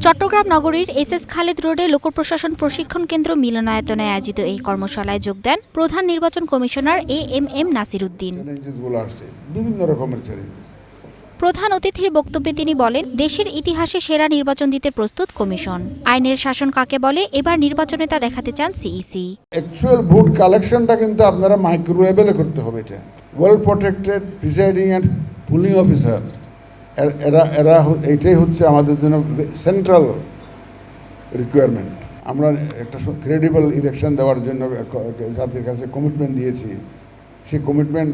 চট্টগ্রাম নগরীর এসএস খালেদ রোডে লোকপ্রশাসন প্রশিক্ষণ কেন্দ্র মিলনায়তনে আয়োজিত এই কর্মশালায় যোগ দেন প্রধান নির্বাচন কমিশনার এএমএম নাসির উদ্দিন। বিভিন্ন রকমের চ্যালেঞ্জ। প্রধান অতিথির বক্তব্যে তিনি বলেন, দেশের ইতিহাসে সেরা নির্বাচন দিতে প্রস্তুত কমিশন। আইনের শাসন কাকে বলে, এবার নির্বাচনে তা দেখাতে চান সিইসি। অ্যাকচুয়াল ভোট কালেকশনটা কিন্তু আপনারা মাইক্রোওয়েভে করতে হবে। এটা well protected presiding and polling officer, এরা এইটাই হচ্ছে আমাদের জন্য সেন্ট্রাল রিকোয়ারমেন্ট। আমরা একটা ক্রেডিবল ইলেকশন দেওয়ার জন্য জাতির কাছে কমিটমেন্ট দিয়েছি। সেই কমিটমেন্ট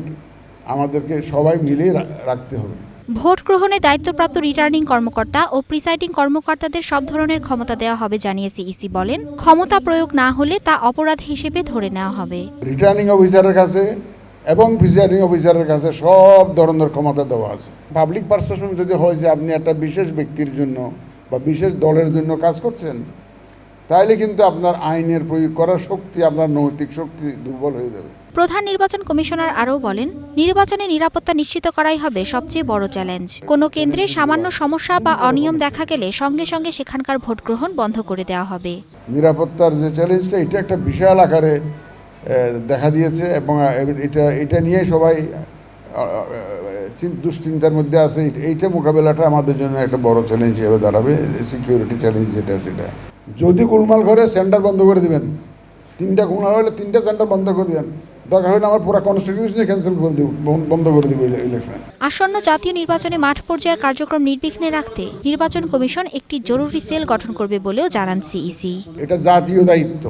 আমাদেরকে সবাই মিলেই রাখতে হবে। ভোট গ্রহণে দায়িত্বপ্রাপ্ত রিটার্নিং কর্মকর্তা ও প্রিসাইডিং কর্মকর্তাদের সব ধরনের ক্ষমতা দেওয়া হবে জানিয়ে সিইসি বলেন, ক্ষমতা প্রয়োগ না হলে তা অপরাধ হিসেবে ধরে নেওয়া হবে। রিটার্নিং অফিসারের কাছে এবং প্রিসাইডিং অফিসারের কাছে সব ধরনের ক্ষমতা দেওয়া আছে। পাবলিক পারসেপশন যদি হয় যে আপনি একটা বিশেষ ব্যক্তির জন্য বা বিশেষ দলের জন্য কাজ করছেন, তাহলে কিন্তু আপনার আইনের প্রয়োগ করার শক্তি, আপনার নৈতিক শক্তি দুর্বল হয়ে যাবে। প্রধান নির্বাচন কমিশনার আরও বলেন, নির্বাচনে নিরাপত্তা নিশ্চিত করাই হবে সবচেয়ে বড় চ্যালেঞ্জ। কোনো কেন্দ্রে সামান্য সমস্যা বা অনিয়ম দেখা গেলে সঙ্গে সঙ্গে সেখানকার ভোট গ্রহণ বন্ধ করে দেওয়া হবে। নিরাপত্তার যে চ্যালেঞ্জটা, এটা একটা বিশাল আকারে দেখা দিয়েছে এবং এটা নিয়ে সবাই দুশ্চিন্তার মধ্যে আছে। এইটা মোকাবেলাটা আমাদের জন্য একটা বড় চ্যালেঞ্জ হিসেবে দাঁড়াবে। সিকিউরিটি চ্যালেঞ্জ যেটা, সেটা যদি গোলমাল করে সেন্টার বন্ধ করে দিবেন। 3টা গোলমাল হলে 3টা সেন্টার বন্ধ করে দিবেন। দরকার হলে আমার পুরো কনস্টিটিউশনে ক্যান্সেল করে দিব, বন্ধ করে দিব ইলেকশন। আসন্ন জাতীয় নির্বাচনে মাঠ পর্যায়ে কার্যক্রম নির্বিঘ্নে রাখতে নির্বাচন কমিশন একটি জরুরি সেল গঠন করবে বলেও জানান সিইসি। এটা জাতীয় দায়িত্ব,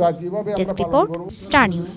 জাতীয়ভাবে আমরা পালন করব। Star news.